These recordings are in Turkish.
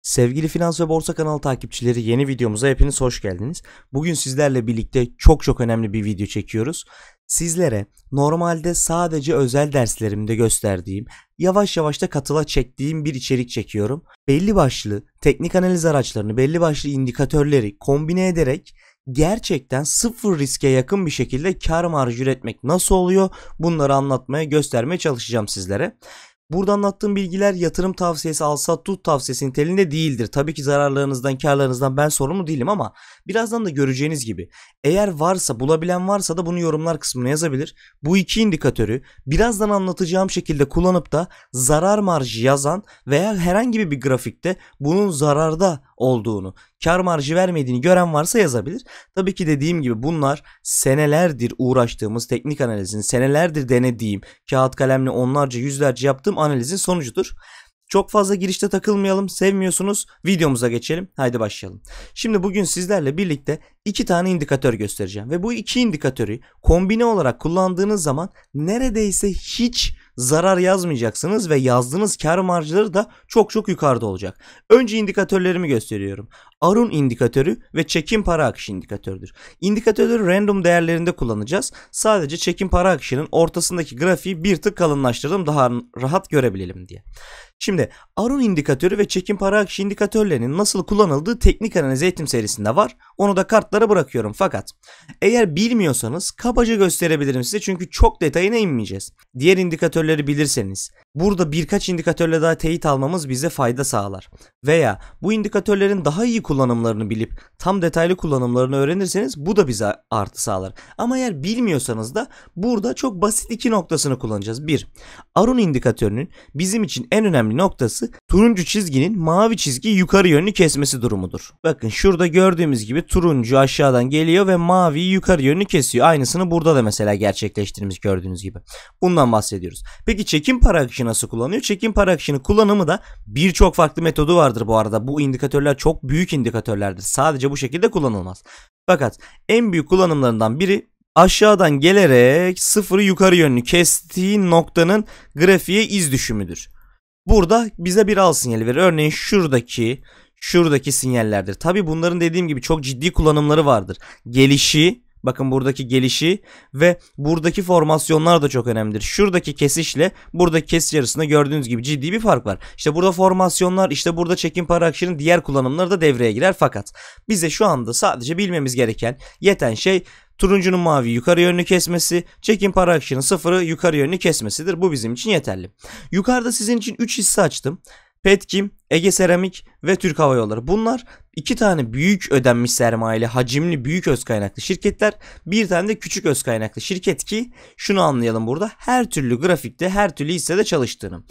Sevgili Finans ve Borsa kanalı takipçileri, yeni videomuza hepiniz hoş geldiniz. Bugün sizlerle birlikte çok önemli bir video çekiyoruz. Sizlere normalde sadece özel derslerimde gösterdiğim, yavaş yavaş da katıla çektiğim bir içerik çekiyorum. Belli başlı teknik analiz araçlarını, belli başlı indikatörleri kombine ederek gerçekten sıfır riske yakın bir şekilde kar marjı üretmek nasıl oluyor? Bunları anlatmaya, göstermeye çalışacağım sizlere. Burada anlattığım bilgiler yatırım tavsiyesi, al sat tut tavsiyesi niteliğinde değildir. Tabii ki zararlarınızdan, karlarınızdan ben sorumlu değilim ama birazdan da göreceğiniz gibi eğer varsa, bulabilen varsa da bunu yorumlar kısmına yazabilir. Bu iki indikatörü birazdan anlatacağım şekilde kullanıp da zarar marjı yazan veya herhangi bir grafikte bunun zararda olduğunu, kar marjı vermediğini gören varsa yazabilir. Tabii ki dediğim gibi bunlar senelerdir uğraştığımız teknik analizin, senelerdir denediğim, kağıt kalemle onlarca yüzlerce yaptığım analizin sonucudur. Çok fazla girişte takılmayalım, sevmiyorsunuz. Videomuza geçelim. Haydi başlayalım. Şimdi bugün sizlerle birlikte iki tane indikatör göstereceğim. Ve bu iki indikatörü kombine olarak kullandığınız zaman neredeyse hiç zarar yazmayacaksınız ve yazdığınız kar marjları da çok yukarıda olacak. Önce indikatörlerimi gösteriyorum. Arun indikatörü ve çekim para akışı indikatörüdür. İndikatörleri random değerlerinde kullanacağız. Sadece çekim para akışının ortasındaki grafiği bir tık kalınlaştırdım daha rahat görebilelim diye. Şimdi Arun indikatörü ve çekim para akışı indikatörlerinin nasıl kullanıldığı teknik analiz eğitim serisinde var. Onu da kartlara bırakıyorum. Fakat eğer bilmiyorsanız kabaca gösterebilirim size çünkü çok detayına inmeyeceğiz. Diğer indikatörleri bilirseniz burada birkaç indikatörle daha teyit almamız bize fayda sağlar. Veya bu indikatörlerin daha iyi kullanımlarını bilip tam detaylı kullanımlarını öğrenirseniz bu da bize artı sağlar. Ama eğer bilmiyorsanız da burada çok basit iki noktasını kullanacağız. 1. Arun indikatörünün bizim için en önemli noktası turuncu çizginin mavi çizgiyi yukarı yönlü kesmesi durumudur. Bakın şurada gördüğümüz gibi turuncu aşağıdan geliyor ve maviyi yukarı yönlü kesiyor. Aynısını burada da mesela gerçekleştirmiş gördüğünüz gibi. Bundan bahsediyoruz. Peki çekim para akışı nasıl kullanıyor? Çekim para akışının kullanımı da birçok farklı metodu vardır bu arada. Bu indikatörler çok büyük indikatörlerdir. Sadece bu şekilde kullanılmaz. Fakat en büyük kullanımlarından biri aşağıdan gelerek sıfırı yukarı yönlü kestiği noktanın grafiğe iz düşümüdür. Burada bize bir al sinyali verir. Örneğin şuradaki sinyallerdir. Tabi bunların dediğim gibi çok ciddi kullanımları vardır. Gelişi, bakın buradaki gelişi ve buradaki formasyonlar da çok önemlidir. Şuradaki kesişle buradaki kesiş arasında gördüğünüz gibi ciddi bir fark var. İşte burada formasyonlar, işte burada çekim para akışının diğer kullanımları da devreye girer. Fakat bize şu anda sadece bilmemiz gereken, yeten şey turuncunun mavi yukarı yönlü kesmesi, çekim para akışının sıfırı yukarı yönlü kesmesidir. Bu bizim için yeterli. Yukarıda sizin için 3 hisse açtım. Petkim, Ege Seramik ve Türk Hava Yolları. Bunlar iki tane büyük ödenmiş sermayeli, hacimli, büyük öz kaynaklı şirketler. Bir tane de küçük öz kaynaklı şirket ki şunu anlayalım burada. Her türlü grafikte, her türlü hissede çalıştığını.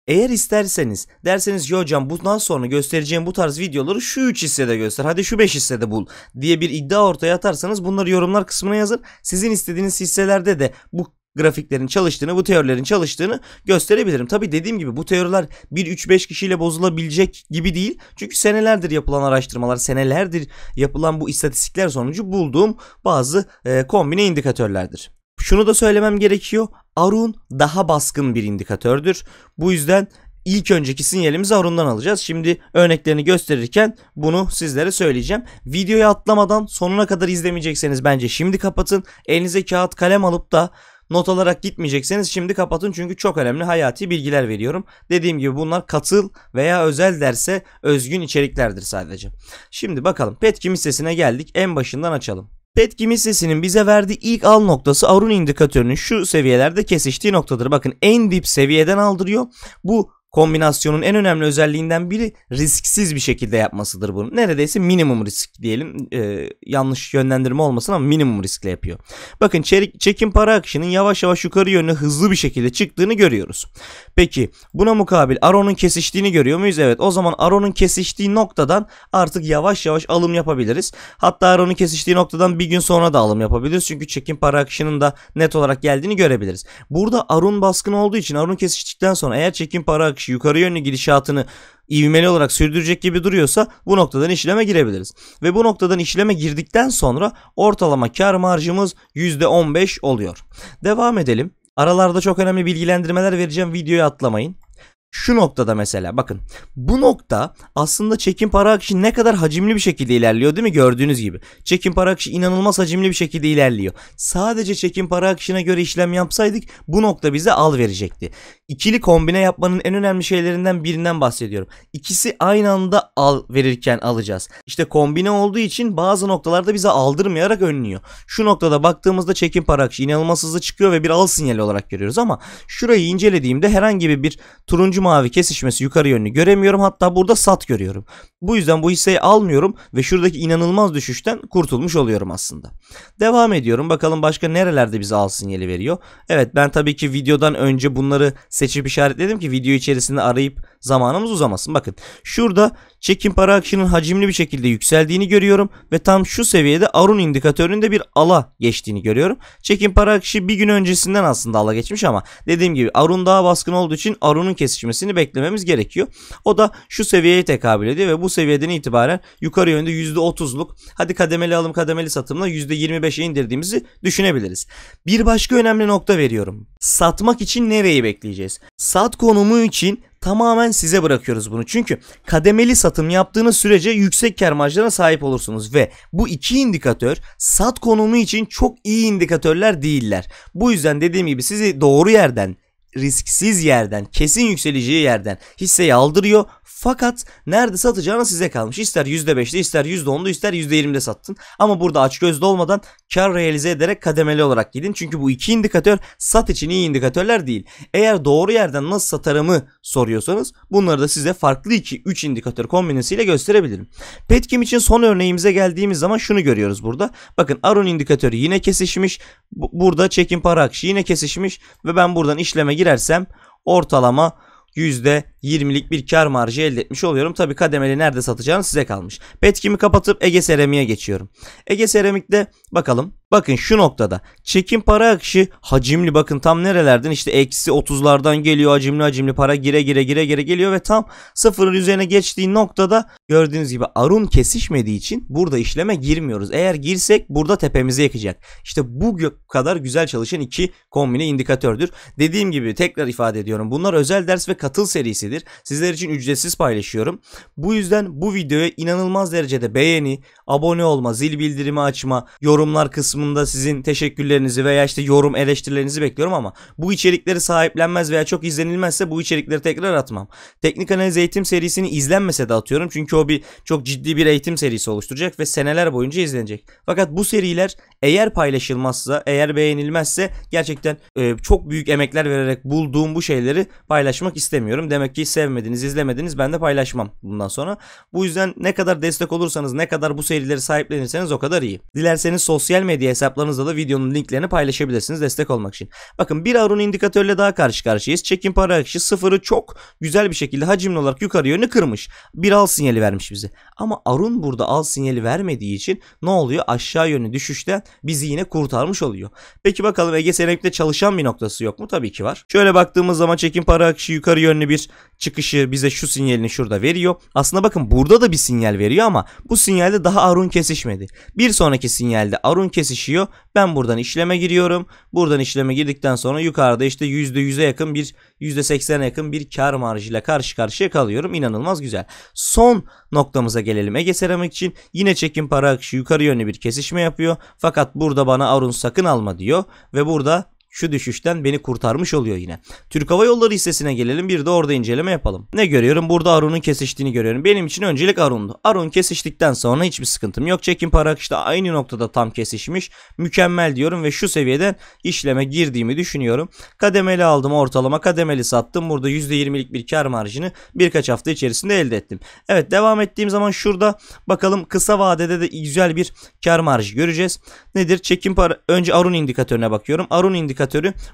Eğer isterseniz derseniz ya hocam bundan sonra göstereceğim bu tarz videoları şu 3 hissede göster, hadi şu 5 hissede bul diye bir iddia ortaya atarsanız bunları yorumlar kısmına yazın. Sizin istediğiniz hisselerde de bu grafiklerin çalıştığını, bu teorilerin çalıştığını gösterebilirim. Tabi dediğim gibi bu teoriler 1-3-5 kişiyle bozulabilecek gibi değil. Çünkü senelerdir yapılan araştırmalar, senelerdir yapılan bu istatistikler sonucu bulduğum bazı kombine indikatörlerdir. Şunu da söylemem gerekiyor. Arun daha baskın bir indikatördür. Bu yüzden ilk önceki sinyalimizi Arun'dan alacağız. Şimdi örneklerini gösterirken bunu sizlere söyleyeceğim. Videoyu atlamadan sonuna kadar izlemeyecekseniz bence şimdi kapatın. Elinize kağıt kalem alıp da not alarak gitmeyecekseniz şimdi kapatın çünkü çok önemli hayati bilgiler veriyorum. Dediğim gibi bunlar katıl veya özel derse özgün içeriklerdir sadece. Şimdi bakalım Petkim hissesine geldik. En başından açalım. Petkim hissesinin bize verdiği ilk al noktası Arun indikatörünün şu seviyelerde kesiştiği noktadır. Bakın en dip seviyeden aldırıyor. Bu kombinasyonun en önemli özelliğinden biri risksiz bir şekilde yapmasıdır bunu. Neredeyse minimum risk diyelim. Yanlış yönlendirme olmasın ama minimum riskle yapıyor. Bakın çekim para akışının yavaş yavaş yukarı yönlü hızlı bir şekilde çıktığını görüyoruz. Peki buna mukabil Arun'un kesiştiğini görüyor muyuz? Evet, o zaman Arun'un kesiştiği noktadan artık yavaş yavaş alım yapabiliriz. Hatta Arun'un kesiştiği noktadan bir gün sonra da alım yapabiliriz. Çünkü çekim para akışının da net olarak geldiğini görebiliriz. Burada Arun baskın olduğu için Arun kesiştikten sonra eğer çekim para akışı yukarı yönlü gidişatını ivmeli olarak sürdürecek gibi duruyorsa bu noktadan işleme girebiliriz. Ve bu noktadan işleme girdikten sonra ortalama kar marjımız %15 oluyor. Devam edelim. Aralarda çok önemli bilgilendirmeler vereceğim. Videoyu atlamayın. Şu noktada mesela bakın, bu nokta aslında çekim para akışı ne kadar hacimli bir şekilde ilerliyor değil mi? Gördüğünüz gibi çekim para akışı inanılmaz hacimli bir şekilde ilerliyor. Sadece çekim para akışına göre işlem yapsaydık bu nokta bize al verecekti. İkili kombine yapmanın en önemli şeylerinden birinden bahsediyorum. İkisi aynı anda al verirken alacağız. İşte kombine olduğu için bazı noktalarda bize aldırmayarak önlüyor. Şu noktada baktığımızda çekim para akışı inanılmaz hızlı çıkıyor ve bir al sinyali olarak görüyoruz ama şurayı incelediğimde herhangi bir turuncu mavi kesişmesi yukarı yönlü göremiyorum. Hatta burada sat görüyorum. Bu yüzden bu hisseyi almıyorum ve şuradaki inanılmaz düşüşten kurtulmuş oluyorum aslında. Devam ediyorum. Bakalım başka nerelerde bize al sinyali veriyor. Evet, ben tabii ki videodan önce bunları seçip işaretledim ki video içerisinde arayıp zamanımız uzamasın. Bakın şurada çekim para akışının hacimli bir şekilde yükseldiğini görüyorum ve tam şu seviyede Arun indikatöründe bir ala geçtiğini görüyorum. Çekim para akışı bir gün öncesinden aslında ala geçmiş ama dediğim gibi Arun daha baskın olduğu için Arun'un kesişmesini beklememiz gerekiyor. O da şu seviyeye tekabül ediyor ve bu seviyeden itibaren yukarı yönde %30'luk, hadi kademeli alım kademeli satımla %25'e indirdiğimizi düşünebiliriz. Bir başka önemli nokta veriyorum. Satmak için nereyi bekleyeceğiz? Sat konumu için tamamen size bırakıyoruz bunu. Çünkü kademeli satım yaptığınız sürece yüksek kar marjlarına sahip olursunuz ve bu iki indikatör sat konumu için çok iyi indikatörler değiller. Bu yüzden dediğim gibi sizi doğru yerden, risksiz yerden, kesin yükseleceği yerden hisseyi aldırıyor. Fakat nerede satacağına size kalmış. İster %5'de, ister %10'da, ister %20'de sattın. Ama burada açgözlü olmadan kar realize ederek kademeli olarak gidin. Çünkü bu iki indikatör sat için iyi indikatörler değil. Eğer doğru yerden nasıl satarımı soruyorsanız bunları da size farklı 2-3 indikatör kombinesiyle gösterebilirim. Petkim için son örneğimize geldiğimiz zaman şunu görüyoruz burada. Bakın Arun indikatörü yine kesişmiş. Burada çekim para akışı yine kesişmiş. Ve ben buradan işleme girersem ortalama %20'lik bir kar marjı elde etmiş oluyorum. Tabi kademeli nerede satacağını size kalmış. Petkimi kapatıp Ege Seramik'e geçiyorum. Ege Seramik'te bakalım. Bakın şu noktada çekim para akışı hacimli, bakın tam nerelerden işte eksi 30'lardan geliyor, hacimli para gire geliyor ve tam sıfırın üzerine geçtiği noktada gördüğünüz gibi Arun kesişmediği için burada işleme girmiyoruz. Eğer girsek burada tepemize yakacak. İşte bu kadar güzel çalışan iki kombine indikatördür. Dediğim gibi tekrar ifade ediyorum. Bunlar özel ders ve katıl serisidir. Sizler için ücretsiz paylaşıyorum. Bu yüzden bu videoya inanılmaz derecede beğeni, abone olma, zil bildirimi açma, yorumlar kısmında sizin teşekkürlerinizi veya işte yorum eleştirilerinizi bekliyorum ama bu içerikleri sahiplenmez veya çok izlenilmezse bu içerikleri tekrar atmam. Teknik analiz eğitim serisini izlenmese de atıyorum çünkü o çok ciddi bir eğitim serisi oluşturacak ve seneler boyunca izlenecek. Fakat bu seriler eğer paylaşılmazsa, eğer beğenilmezse gerçekten çok büyük emekler vererek bulduğum bu şeyleri paylaşmak istemiyorum. Demek ki sevmediniz, izlemediniz, ben de paylaşmam bundan sonra. Bu yüzden ne kadar destek olursanız, ne kadar bu serileri sahiplenirseniz o kadar iyi. Dilerseniz sosyal medya hesaplarınızda da videonun linklerini paylaşabilirsiniz destek olmak için. Bakın bir Arun indikatörle daha karşı karşıyayız. Çekim para akışı sıfırı çok güzel bir şekilde hacimli olarak yukarı yönlü kırmış. Bir al sinyali vermiş bize. Ama Arun burada al sinyali vermediği için ne oluyor? Aşağı yönlü düşüşten bizi yine kurtarmış oluyor. Peki bakalım Ege Seramik'te çalışan bir noktası yok mu? Tabii ki var. Şöyle baktığımız zaman çekim para akışı yukarı yönlü bir çıkışı bize şu sinyalini şurada veriyor. Aslında bakın burada da bir sinyal veriyor ama bu sinyalde daha Arun kesişmedi. Bir sonraki sinyalde Arun kesişiyor. Ben buradan işleme giriyorum. Buradan işleme girdikten sonra yukarıda işte %100'e yakın bir %80'e yakın bir kar marjıyla karşı karşıya kalıyorum. İnanılmaz güzel. Son noktamıza gelelim. Ege Seramik için yine çekim para akışı yukarı yönlü bir kesişme yapıyor. Fakat burada bana Arun sakın alma diyor ve burada şu düşüşten beni kurtarmış oluyor yine. Türk Hava Yolları hissesine gelelim, bir de orada inceleme yapalım. Ne görüyorum? Burada Arun'un kesiştiğini görüyorum. Benim için öncelik Arun'du. Arun kesiştikten sonra hiçbir sıkıntım yok. Çekim para akışı da aynı noktada tam kesişmiş. Mükemmel diyorum ve şu seviyeden işleme girdiğimi düşünüyorum. Kademeli aldım ortalama, kademeli sattım. Burada %20'lik bir kar marjını birkaç hafta içerisinde elde ettim. Evet, devam ettiğim zaman şurada bakalım kısa vadede de güzel bir kar marjı göreceğiz. Nedir? Çekim para, önce Arun indikatörüne bakıyorum. Arun indikatörü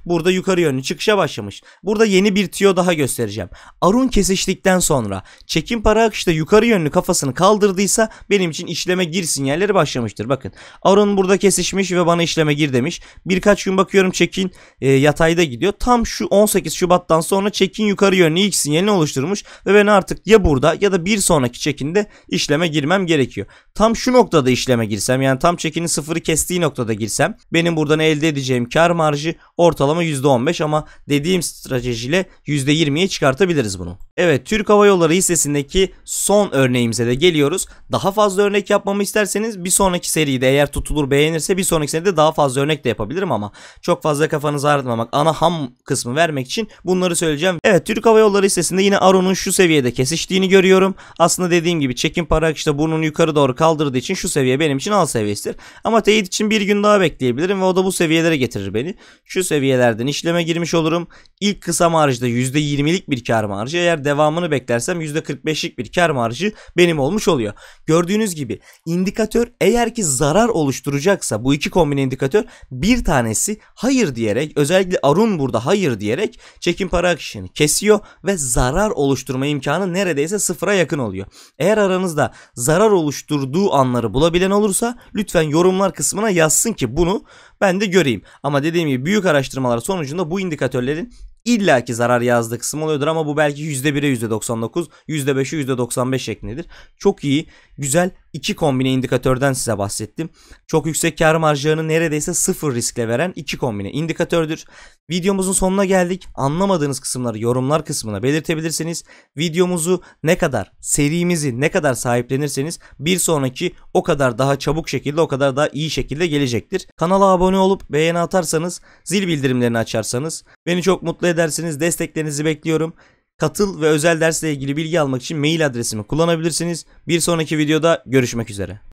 burada yukarı yönlü çıkışa başlamış. Burada yeni bir tüyo daha göstereceğim. Arun kesiştikten sonra çekim para akışı da yukarı yönlü kafasını kaldırdıysa benim için işleme gir sinyalleri başlamıştır. Bakın Arun burada kesişmiş ve bana işleme gir demiş. Birkaç gün bakıyorum çekin yatayda gidiyor. Tam şu 18 Şubat'tan sonra çekin yukarı yönlü ilk sinyalini oluşturmuş ve ben artık ya burada ya da bir sonraki çekinde işleme girmem gerekiyor. Tam şu noktada işleme girsem, yani tam çekinin sıfırı kestiği noktada girsem benim buradan elde edeceğim kar marjı strateji ortalama %15 ama dediğim stratejiyle %20'ye çıkartabiliriz bunu. Evet, Türk Hava Yolları hissesindeki son örneğimize de geliyoruz. Daha fazla örnek yapmamı isterseniz bir sonraki seride eğer tutulur beğenirse bir sonraki seride daha fazla örnek de yapabilirim ama çok fazla kafanızı ağrıtmamak, ana ham kısmı vermek için bunları söyleyeceğim. Evet, Türk Hava Yolları hissesinde yine Arun'un şu seviyede kesiştiğini görüyorum. Aslında dediğim gibi çekim para akışta burnunu yukarı doğru kaldırdığı için şu seviye benim için al seviyesidir. Ama teyit için bir gün daha bekleyebilirim ve o da bu seviyelere getirir beni. Şu seviyelerden işleme girmiş olurum. İlk kısa marjda %20'lik bir kar marjı, eğer devamını beklersem %45'lik bir kar marjı benim olmuş oluyor. Gördüğünüz gibi indikatör eğer ki zarar oluşturacaksa bu iki kombine indikatör bir tanesi hayır diyerek, özellikle Arun burada hayır diyerek çekim para akışını kesiyor ve zarar oluşturma imkanı neredeyse sıfıra yakın oluyor. Eğer aranızda zarar oluşturduğu anları bulabilen olursa lütfen yorumlar kısmına yazsın ki bunu ben de göreyim. Ama dediğim gibi büyük araştırmalar sonucunda bu indikatörlerin illaki zarar yazdığı kısım oluyordur ama bu belki %1'e %99, %5'e %95 şeklindedir. Çok iyi, güzel iki kombine indikatörden size bahsettim. Çok yüksek kar marjlarını neredeyse sıfır riskle veren iki kombine indikatördür. Videomuzun sonuna geldik. Anlamadığınız kısımları yorumlar kısmına belirtebilirsiniz. Videomuzu ne kadar, serimizi ne kadar sahiplenirseniz bir sonraki o kadar daha çabuk şekilde, o kadar daha iyi şekilde gelecektir. Kanala abone olup beğeni atarsanız, zil bildirimlerini açarsanız beni çok mutlu edersiniz. Desteklerinizi bekliyorum. Katıl ve özel dersle ilgili bilgi almak için mail adresimi kullanabilirsiniz. Bir sonraki videoda görüşmek üzere.